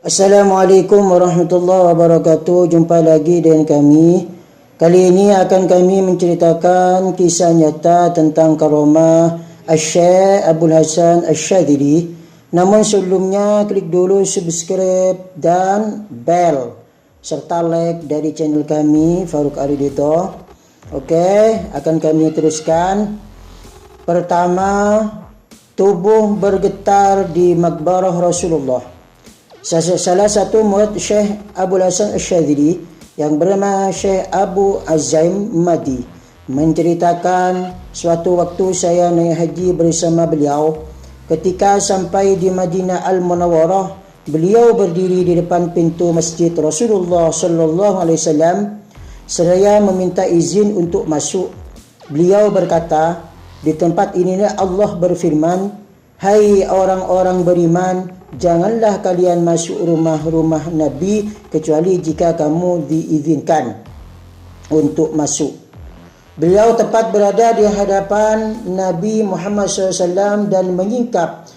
Assalamualaikum warahmatullahi wabarakatuh. Jumpa lagi dengan kami. Kali ini akan kami menceritakan kisah nyata tentang karamah Syekh Abdul Hasan Asyadzili. Namun sebelumnya klik dulu subscribe dan bell serta like dari channel kami Farouk Aridito. Okey, akan kami teruskan. Pertama, tubuh bergetar di makbarah Rasulullah. Salah satu murid Syekh Abdul Hasan Asyadzili yang bernama Syekh Abu Azaim Madi menceritakan, suatu waktu saya naik haji bersama beliau. Ketika sampai di Madinah Al-Munawwarah, beliau berdiri di depan pintu masjid Rasulullah sallallahu alaihi wasallam. Saya meminta izin untuk masuk. Beliau berkata, di tempat inilah Allah berfirman, "Hai orang-orang beriman, janganlah kalian masuk rumah-rumah Nabi kecuali jika kamu diizinkan untuk masuk." Beliau tepat berada di hadapan Nabi Muhammad SAW dan menyingkap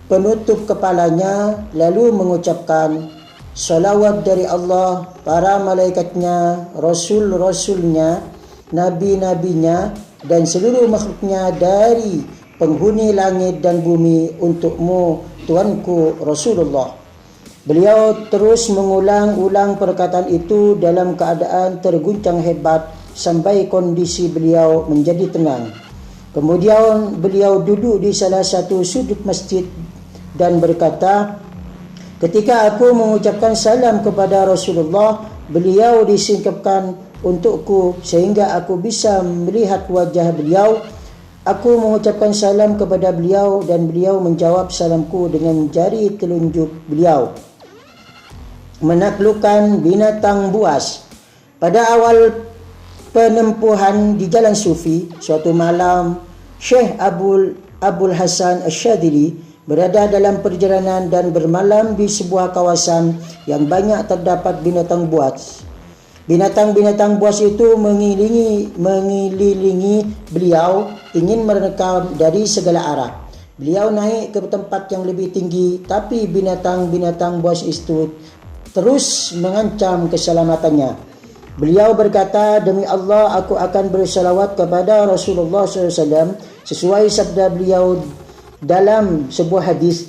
penutup kepalanya, lalu mengucapkan, "Salawat dari Allah, para malaikatnya, rasul-rasulnya, nabi-nabinya, dan seluruh makhluknya dari penghuni langit dan bumi untukmu, Tuanku Rasulullah." Beliau terus mengulang-ulang perkataan itu dalam keadaan terguncang hebat sampai kondisi beliau menjadi tenang. Kemudian beliau duduk di salah satu sudut masjid dan berkata, "Ketika aku mengucapkan salam kepada Rasulullah, beliau disingkapkan untukku sehingga aku bisa melihat wajah beliau. Aku mengucapkan salam kepada beliau dan beliau menjawab salamku dengan jari telunjuk beliau." Menaklukkan binatang buas. Pada awal penempuhan di jalan sufi, suatu malam Syekh Abdul Hasan Asyadzili berada dalam perjalanan dan bermalam di sebuah kawasan yang banyak terdapat binatang buas. Binatang-binatang buas itu mengelilingi beliau, ingin menerkam dari segala arah. Beliau naik ke tempat yang lebih tinggi, tapi binatang-binatang buas itu terus mengancam keselamatannya. Beliau berkata, "Demi Allah, aku akan bersalawat kepada Rasulullah SAW sesuai sabda beliau dalam sebuah hadis,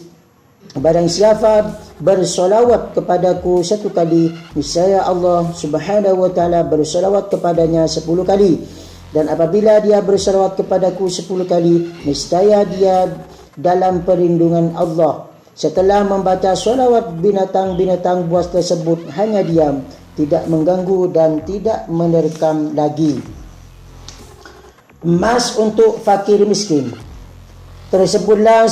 barang siapa bersolawat kepadaku satu kali, niscaya Allah Subhanahu wa taala bersolawat kepadanya 10 kali. Dan apabila dia bersolawat kepadaku 10 kali, niscaya dia dalam perlindungan Allah." Setelah membaca solawat, binatang-binatang buas tersebut hanya diam, tidak mengganggu dan tidak menerkam lagi. Emas untuk fakir miskin. Tersebutlah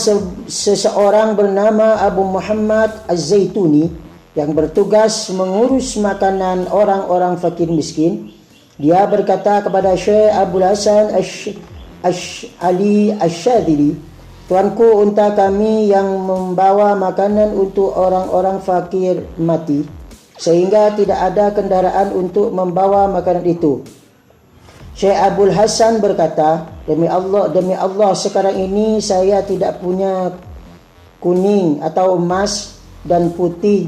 seseorang bernama Abu Muhammad Az-Zaituni yang bertugas mengurus makanan orang-orang fakir miskin. Dia berkata kepada Syekh Abdul Hasan Asyadzili, "Tuanku, unta kami yang membawa makanan untuk orang-orang fakir mati, sehingga tidak ada kendaraan untuk membawa makanan itu." Syekh Abdul Hasan berkata, demi Allah, sekarang ini saya tidak punya kuning atau emas dan putih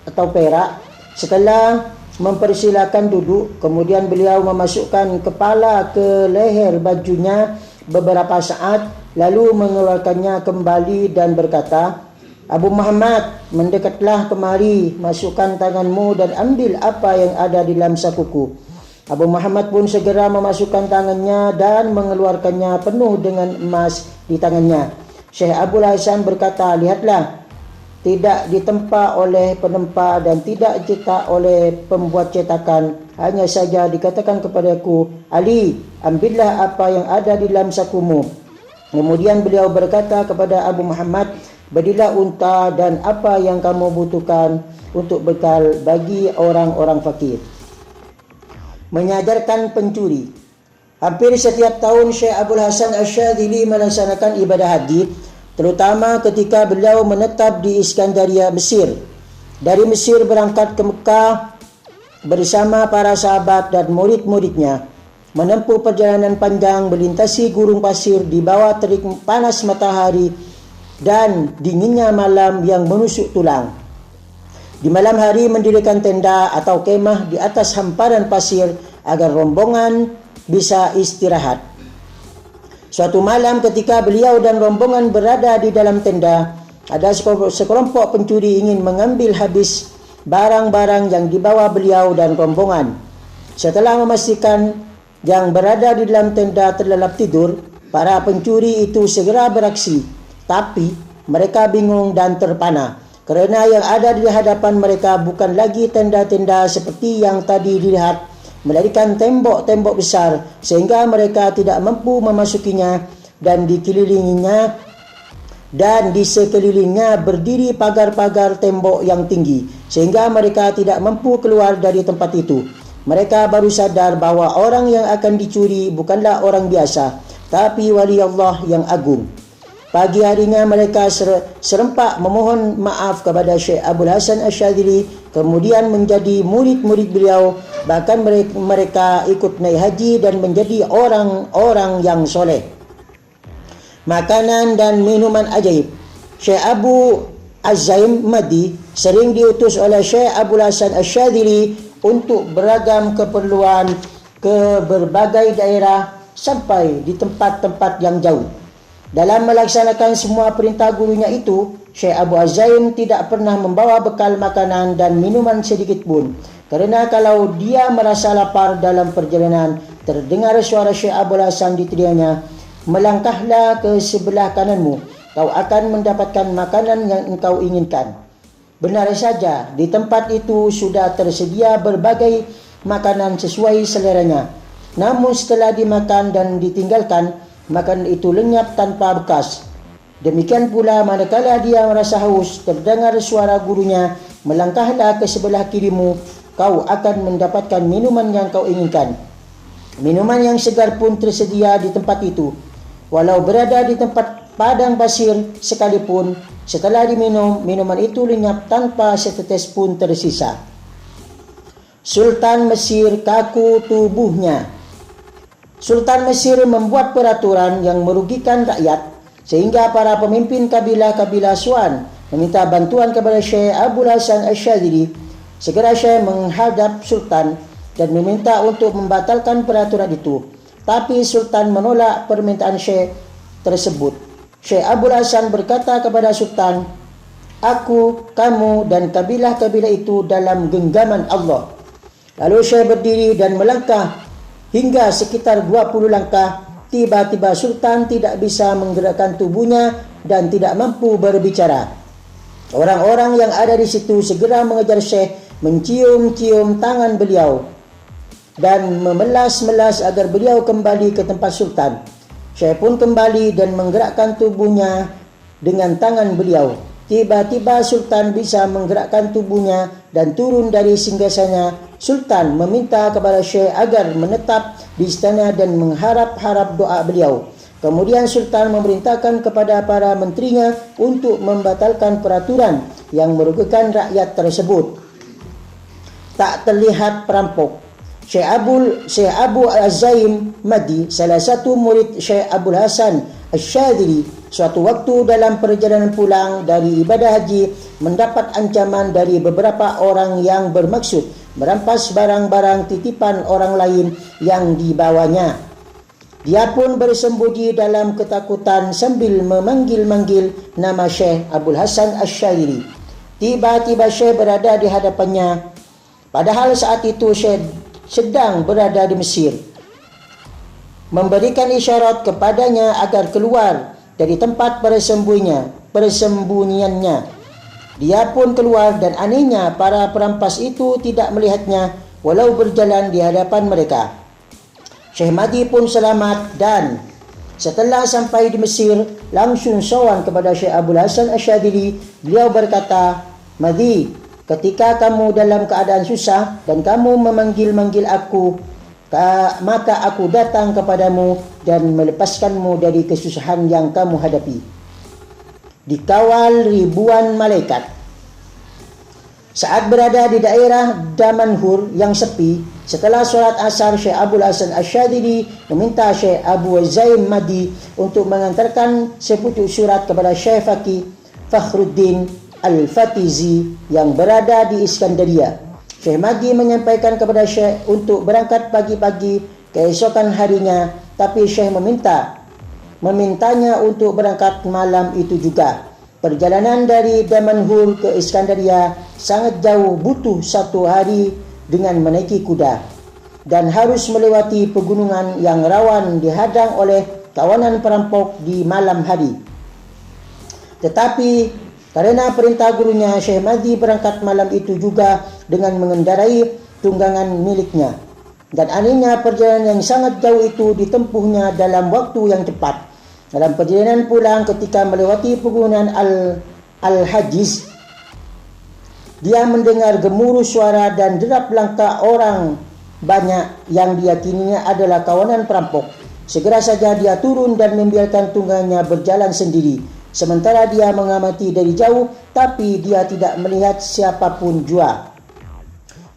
atau perak." Setelah mempersilakan duduk, kemudian beliau memasukkan kepala ke leher bajunya beberapa saat, lalu mengeluarkannya kembali dan berkata, "Abu Muhammad, mendekatlah kemari, masukkan tanganmu dan ambil apa yang ada di dalam sakuku." Abu Muhammad pun segera memasukkan tangannya dan mengeluarkannya penuh dengan emas di tangannya. Syekh Abdul Hasan berkata, "Lihatlah, tidak ditempa oleh penempa dan tidak cetak oleh pembuat cetakan. Hanya saja dikatakan kepadaku, 'Ali, ambillah apa yang ada di dalam sakumu.'" Kemudian beliau berkata kepada Abu Muhammad, "Berilah unta dan apa yang kamu butuhkan untuk bekal bagi orang-orang fakir." Menyadarkan pencuri. Hampir setiap tahun Syekh Abdul Hasan Asyadzili melaksanakan ibadah haji, terutama ketika beliau menetap di Iskandaria, Mesir. Dari Mesir berangkat ke Mekah bersama para sahabat dan murid-muridnya, menempuh perjalanan panjang melintasi gurun pasir di bawah terik panas matahari dan dinginnya malam yang menusuk tulang. Di malam hari mendirikan tenda atau kemah di atas hamparan pasir agar rombongan bisa istirahat. Suatu malam ketika beliau dan rombongan berada di dalam tenda, ada sekelompok pencuri ingin mengambil habis barang-barang yang dibawa beliau dan rombongan. Setelah memastikan yang berada di dalam tenda terlelap tidur, para pencuri itu segera beraksi. Tapi mereka bingung dan terpana, kerana yang ada di hadapan mereka bukan lagi tenda-tenda seperti yang tadi dilihat, melainkan tembok-tembok besar, sehingga mereka tidak mampu memasukinya, dan di sekelilingnya berdiri pagar-pagar tembok yang tinggi, sehingga mereka tidak mampu keluar dari tempat itu. Mereka baru sadar bahawa orang yang akan dicuri bukanlah orang biasa, tapi wali Allah yang agung. Pagi harinya mereka serempak memohon maaf kepada Syekh Abdul Hasan Asyadzili, kemudian menjadi murid-murid beliau. Bahkan mereka ikut naik haji dan menjadi orang-orang yang soleh. Makanan dan minuman ajaib. Syekh Abu Az-Zaim Madi sering diutus oleh Syekh Abdul Hasan Asyadzili untuk beragam keperluan ke berbagai daerah sampai di tempat-tempat yang jauh. Dalam melaksanakan semua perintah gurunya itu, Syekh Abu Az-Zaim tidak pernah membawa bekal makanan dan minuman sedikit pun. Kerana kalau dia merasa lapar dalam perjalanan, terdengar suara Syekh Abdul Hasan di telinganya, "Melangkahlah ke sebelah kananmu, kau akan mendapatkan makanan yang engkau inginkan." Benar saja, di tempat itu sudah tersedia berbagai makanan sesuai seleranya. Namun setelah dimakan dan ditinggalkan, makanan itu lenyap tanpa bekas. Demikian pula manakala dia merasa haus, terdengar suara gurunya, "Melangkahlah ke sebelah kirimu, kau akan mendapatkan minuman yang kau inginkan." Minuman yang segar pun tersedia di tempat itu. Walau berada di tempat padang pasir sekalipun, setelah diminum, minuman itu lenyap tanpa setetes pun tersisa. Sultan Mesir kaku tubuhnya. Sultan Mesir membuat peraturan yang merugikan rakyat, sehingga para pemimpin kabilah-kabilah Swan meminta bantuan kepada Syekh Abdul Hasan Asyadzili. Segera Syekh menghadap Sultan dan meminta untuk membatalkan peraturan itu. Tapi Sultan menolak permintaan Syekh tersebut. Syekh Abdul Hasan berkata kepada Sultan, "Aku, kamu dan kabilah-kabilah itu dalam genggaman Allah." Lalu Syekh berdiri dan melangkah hingga sekitar 20 langkah. Tiba-tiba Sultan tidak bisa menggerakkan tubuhnya dan tidak mampu berbicara. Orang-orang yang ada di situ segera mengejar Syekh, mencium-cium tangan beliau dan memelas-melas agar beliau kembali ke tempat Sultan. Syekh pun kembali dan menggerakkan tubuhnya dengan tangan beliau. Tiba-tiba Sultan bisa menggerakkan tubuhnya dan turun dari singgasananya. Sultan meminta kepada Syekh agar menetap di istana dan mengharap-harap doa beliau. Kemudian Sultan memerintahkan kepada para menterinya untuk membatalkan peraturan yang merugikan rakyat tersebut. Tak terlihat perampok. Syekh Abu Az-Zaim Madi, salah satu murid Syekh Abdul Hasan Asyadzili, suatu waktu dalam perjalanan pulang dari ibadah haji, mendapat ancaman dari beberapa orang yang bermaksud merampas barang-barang titipan orang lain yang dibawanya. Dia pun bersembunyi dalam ketakutan sambil memanggil-manggil nama Syekh Abdul Hasan Asyadzili. Tiba-tiba Syekh berada di hadapannya. Padahal saat itu Syekh sedang berada di Mesir. Memberikan isyarat kepadanya agar keluar dari tempat persembunyiannya. Dia pun keluar dan anehnya para perampas itu tidak melihatnya walau berjalan di hadapan mereka. Syekh Madi pun selamat dan setelah sampai di Mesir langsung sowan kepada Syekh Abdul Hasan Asyadzili. Beliau berkata, "Madi, ketika kamu dalam keadaan susah dan kamu memanggil-manggil aku, maka aku datang kepadamu dan melepaskanmu dari kesusahan yang kamu hadapi." Dikawal ribuan malaikat. Saat berada di daerah Damanhur yang sepi, setelah solat asar, Syekh Abdul Hasan Asyadzili meminta Syekh Abu Az-Zaim Madi untuk mengantarkan sepucuk surat kepada Syekh Faqih Fakhruddin Al-Fatizi yang berada di Iskandaria. Syekh Mahdi menyampaikan kepada Syekh untuk berangkat pagi-pagi keesokan harinya, tapi Syekh memintanya untuk berangkat malam itu juga. Perjalanan dari Damanhur ke Iskandaria sangat jauh, butuh 1 hari dengan menaiki kuda dan harus melewati pegunungan yang rawan dihadang oleh kawanan perampok di malam hari. Tetapi karena perintah gurunya, Syekh Mahdi berangkat malam itu juga dengan mengendarai tunggangan miliknya. Dan anehnya perjalanan yang sangat jauh itu ditempuhnya dalam waktu yang cepat. Dalam perjalanan pulang ketika melewati pegunungan Al-Hajiz, dia mendengar gemuruh suara dan derap langkah orang banyak yang diyakininya adalah kawanan perampok. Segera saja dia turun dan membiarkan tunggangannya berjalan sendiri. Sementara dia mengamati dari jauh, tapi dia tidak melihat siapapun jua.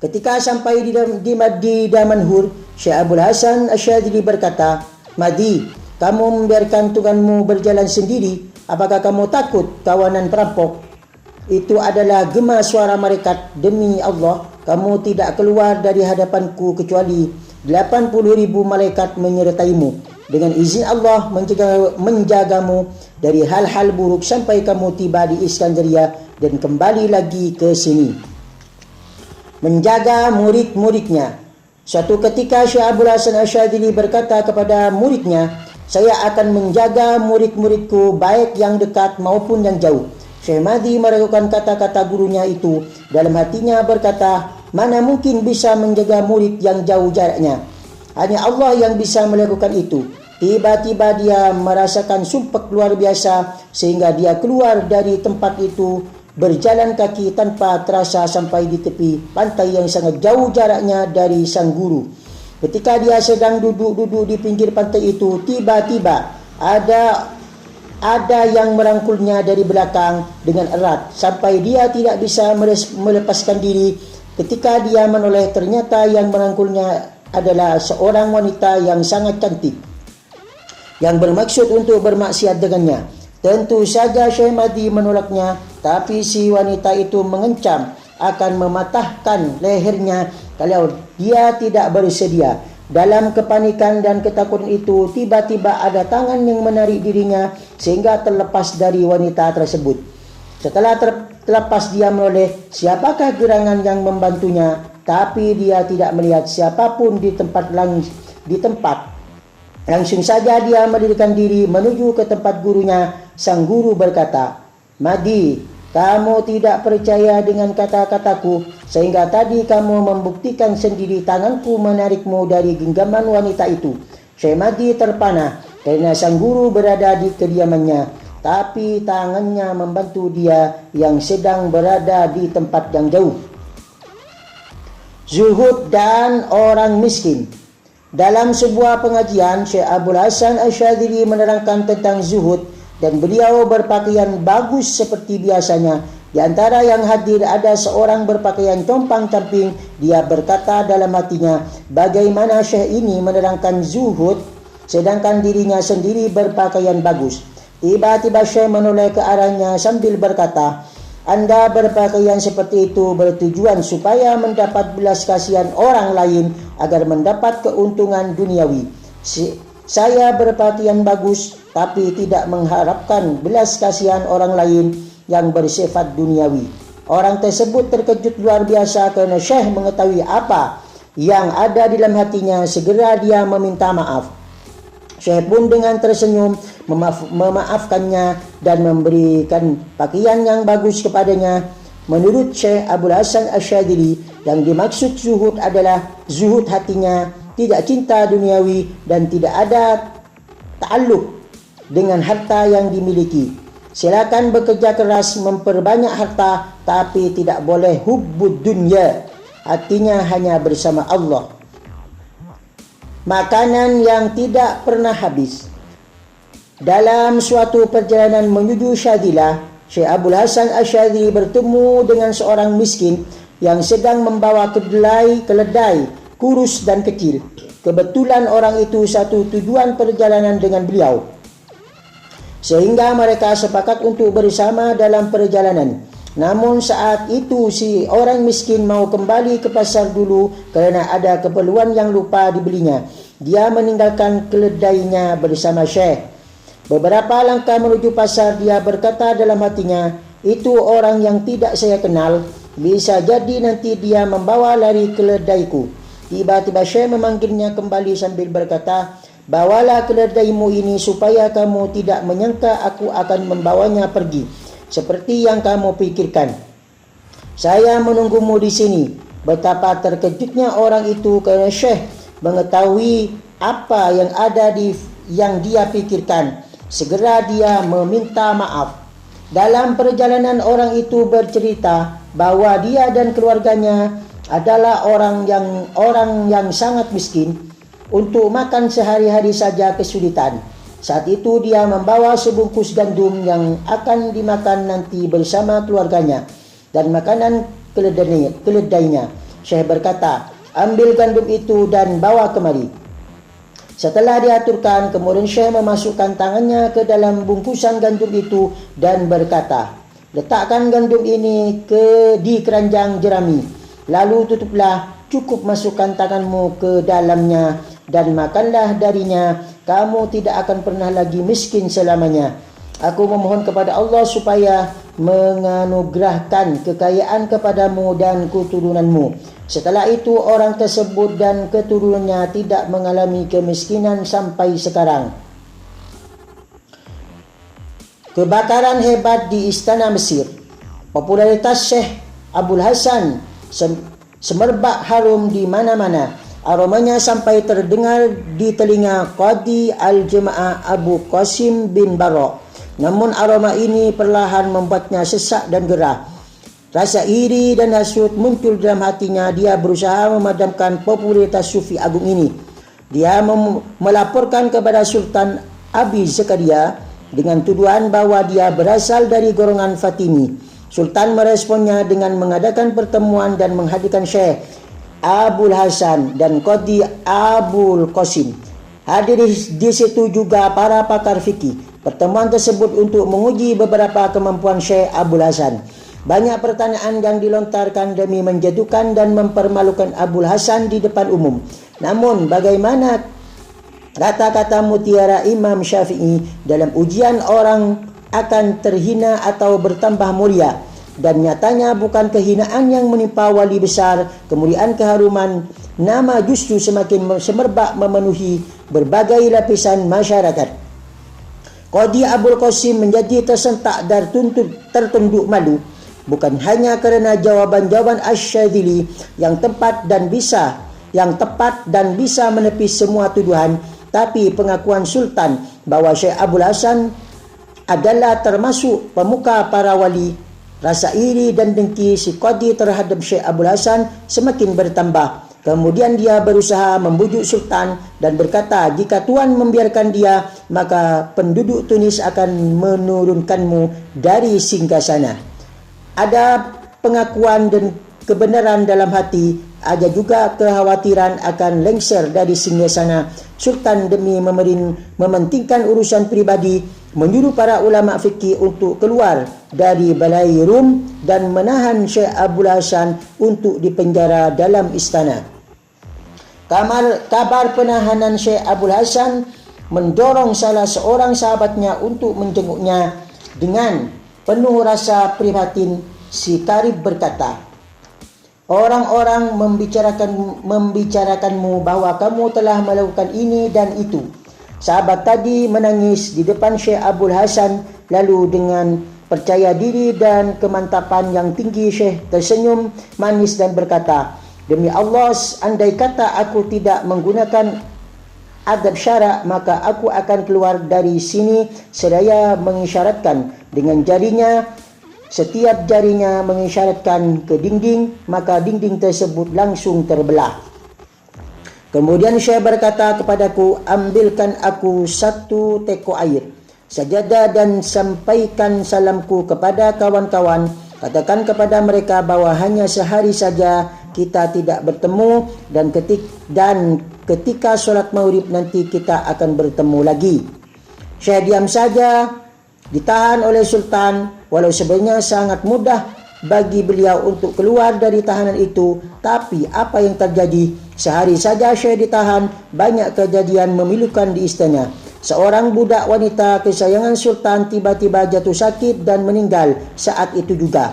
Ketika sampai di Damanhur, Syekh Abul Hasan Asyadzili berkata, "Mahdi, kamu membiarkan tungganganmu berjalan sendiri. Apakah kamu takut kawanan perampok?" Itu adalah gema suara malaikat. "Demi Allah, kamu tidak keluar dari hadapanku kecuali 80.000 malaikat menyertaimu. Dengan izin Allah menjagamu dari hal-hal buruk sampai kamu tiba di Iskandaria dan kembali lagi ke sini." Menjaga murid-muridnya. Suatu ketika Syekh Abul Hasan Asyadzili berkata kepada muridnya, "Saya akan menjaga murid-muridku baik yang dekat maupun yang jauh." Syekh Mahdi meragukan kata-kata gurunya itu. Dalam hatinya berkata, "Mana mungkin bisa menjaga murid yang jauh jaraknya? Hanya Allah yang bisa melakukan itu." Tiba-tiba dia merasakan sumpek luar biasa sehingga dia keluar dari tempat itu berjalan kaki tanpa terasa sampai di tepi pantai yang sangat jauh jaraknya dari sang guru. Ketika dia sedang duduk-duduk di pinggir pantai itu, tiba-tiba ada yang merangkulnya dari belakang dengan erat sampai dia tidak bisa melepaskan diri. Ketika dia menoleh, ternyata yang merangkulnya adalah seorang wanita yang sangat cantik yang bermaksud untuk bermaksiat dengannya. Tentu saja Syekh Mahdi menolaknya, tapi si wanita itu mengancam akan mematahkan lehernya kalau dia tidak bersedia. Dalam kepanikan dan ketakutan itu, tiba-tiba ada tangan yang menarik dirinya sehingga terlepas dari wanita tersebut. Setelah terlepas, dia menoleh, siapakah gerangan yang membantunya, tapi dia tidak melihat siapapun di tempat. Langsung saja dia mendirikan diri menuju ke tempat gurunya. Sang guru berkata, "Mahdi, kamu tidak percaya dengan kata-kataku, sehingga tadi kamu membuktikan sendiri tanganku menarikmu dari genggaman wanita itu." Syekh Mahdi terpana karena sang guru berada di kediamannya, tapi tangannya membantu dia yang sedang berada di tempat yang jauh. Zuhud dan orang miskin. Dalam sebuah pengajian, Syekh Abul Hasan Asyadzili menerangkan tentang zuhud dan beliau berpakaian bagus seperti biasanya. Di antara yang hadir ada seorang berpakaian compang-camping. Dia berkata dalam hatinya, bagaimana Syekh ini menerangkan zuhud sedangkan dirinya sendiri berpakaian bagus. Tiba-tiba Syekh menoleh ke arahnya sambil berkata, "Anda berpakaian seperti itu bertujuan supaya mendapat belas kasihan orang lain agar mendapat keuntungan duniawi. Saya berpakaian bagus tapi tidak mengharapkan belas kasihan orang lain yang bersifat duniawi." Orang tersebut terkejut luar biasa karena Syekh mengetahui apa yang ada di dalam hatinya. Segera dia meminta maaf. Syekh pun dengan tersenyum memaafkannya dan memberikan pakaian yang bagus kepadanya. Menurut Syekh Abul Hasan Asyadzili, yang dimaksud zuhud adalah zuhud hatinya, tidak cinta duniawi dan tidak ada ta'alluq dengan harta yang dimiliki. Silakan bekerja keras memperbanyak harta, tapi tidak boleh hubbud dunya, hatinya hanya bersama Allah. Makanan yang tidak pernah habis. Dalam suatu perjalanan menuju Syadzila, Syekh Abul Hasan Asyadzili bertemu dengan seorang miskin yang sedang membawa keledai kurus dan kecil. Kebetulan orang itu satu tujuan perjalanan dengan beliau, sehingga mereka sepakat untuk bersama dalam perjalanan. Namun saat itu si orang miskin mau kembali ke pasar dulu kerana ada keperluan yang lupa dibelinya. Dia meninggalkan keledainya bersama Syekh. Beberapa langkah menuju pasar, dia berkata dalam hatinya, itu orang yang tidak saya kenal. Bisa jadi nanti dia membawa lari keledaiku. Tiba-tiba Syekh memanggilnya kembali sambil berkata, bawalah keledaimu ini supaya kamu tidak menyangka aku akan membawanya pergi seperti yang kamu pikirkan. Saya menunggumu di sini. Betapa terkejutnya orang itu kerana Syekh mengetahui apa yang ada yang dia pikirkan. Segera dia meminta maaf. Dalam perjalanan orang itu bercerita bahwa dia dan keluarganya adalah orang yang sangat miskin. Untuk makan sehari-hari saja kesulitan. Saat itu dia membawa sebungkus gandum yang akan dimakan nanti bersama keluarganya dan makanan keledainya. Syekh berkata, ambil gandum itu dan bawa kemari. Setelah diaturkan, kemudian Syekh memasukkan tangannya ke dalam bungkusan gandum itu dan berkata, letakkan gandum ini di keranjang jerami. Lalu tutuplah, cukup masukkan tanganmu ke dalamnya dan makanlah darinya. Kamu tidak akan pernah lagi miskin selamanya. Aku memohon kepada Allah supaya menganugerahkan kekayaan kepadamu dan keturunanmu. Setelah itu orang tersebut dan keturunannya tidak mengalami kemiskinan sampai sekarang. Kebakaran hebat di Istana Mesir. Popularitas Syekh Abul Hasan semerbak harum di mana-mana. Aromanya sampai terdengar di telinga Qadi Al-Jamaah Abu Qasim bin Bara. Namun aroma ini perlahan membuatnya sesak dan gerah. Rasa iri dan hasut muncul dalam hatinya. Dia berusaha memadamkan popularitas Sufi Agung ini. Dia melaporkan kepada Sultan Abi Zakaria dengan tuduhan bahwa dia berasal dari golongan Fatimi. Sultan meresponnya dengan mengadakan pertemuan dan menghadirkan Syekh Abul Hasan dan Qadi Abul Qasim. Hadir di situ juga para pakar fikih. Pertemuan tersebut untuk menguji beberapa kemampuan Syekh Abul Hasan. Banyak pertanyaan yang dilontarkan demi menjatuhkan dan mempermalukan Abul Hasan di depan umum. Namun bagaimana kata-kata mutiara Imam Syafi'i, dalam ujian orang akan terhina atau bertambah mulia. Dan nyatanya bukan kehinaan yang menimpa wali besar, kemuliaan keharuman nama justru semakin semerbak memenuhi berbagai lapisan masyarakat. Qadi Abul Qasim menjadi tersentak dan tertunduk malu, bukan hanya kerana jawaban-jawaban Asy-Syadzili yang tepat dan bisa menepis semua tuduhan, tapi pengakuan Sultan bahwa Syekh Abul Hasan adalah termasuk pemuka para wali. Rasa iri dan dengki si Qadi terhadap Syekh Abul Hasan semakin bertambah. Kemudian dia berusaha membujuk Sultan dan berkata, jika Tuan membiarkan dia, maka penduduk Tunis akan menurunkanmu dari singgasana. Ada pengakuan dan kebenaran dalam hati, ada juga kekhawatiran akan lengser dari singgasana. Sultan demi mementingkan urusan pribadi, menyuruh para ulama fikih untuk keluar dari balai Rum dan menahan Syekh Abul Hasan untuk dipenjara dalam istana. Kabar penahanan Syekh Abul Hasan mendorong salah seorang sahabatnya untuk menjenguknya. Dengan penuh rasa prihatin, si Karib berkata, orang-orang membicarakanmu bahwa kamu telah melakukan ini dan itu. Sahabat tadi menangis di depan Syekh Abul Hasan, lalu dengan percaya diri dan kemantapan yang tinggi Syekh tersenyum manis dan berkata, demi Allah, andai kata aku tidak menggunakan adab syarak, maka aku akan keluar dari sini. Seraya mengisyaratkan dengan jarinya. Setiap jarinya mengisyaratkan ke dinding, maka dinding tersebut langsung terbelah. Kemudian Syekh berkata kepadaku, ambilkan aku 1 teko air, sajadah dan sampaikan salamku kepada kawan-kawan. Katakan kepada mereka bahwa hanya sehari saja kita tidak bertemu dan ketika solat maghrib nanti kita akan bertemu lagi. Syekh diam saja, ditahan oleh Sultan. Walau sebenarnya sangat mudah bagi beliau untuk keluar dari tahanan itu. Tapi apa yang terjadi? Sehari saja Syekh ditahan, banyak kejadian memilukan di istana. Seorang budak wanita kesayangan Sultan tiba-tiba jatuh sakit dan meninggal saat itu juga.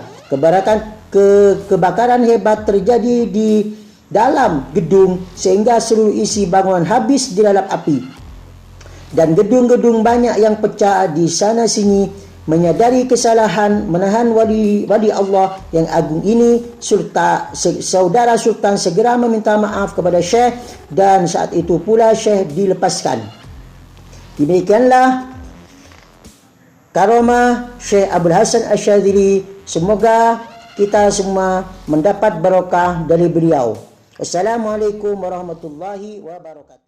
Kebakaran hebat terjadi di dalam gedung sehingga seluruh isi bangunan habis dilalap api. Dan gedung-gedung banyak yang pecah di sana sini. Menyadari kesalahan menahan wali Allah yang agung ini, saudara Sultan segera meminta maaf kepada Syekh dan saat itu pula Syekh dilepaskan. Demikianlah karomah Syekh Abdul Hasan Asy-Syadzili. Semoga kita semua mendapat barokah dari beliau. Assalamualaikum warahmatullahi wabarakatuh.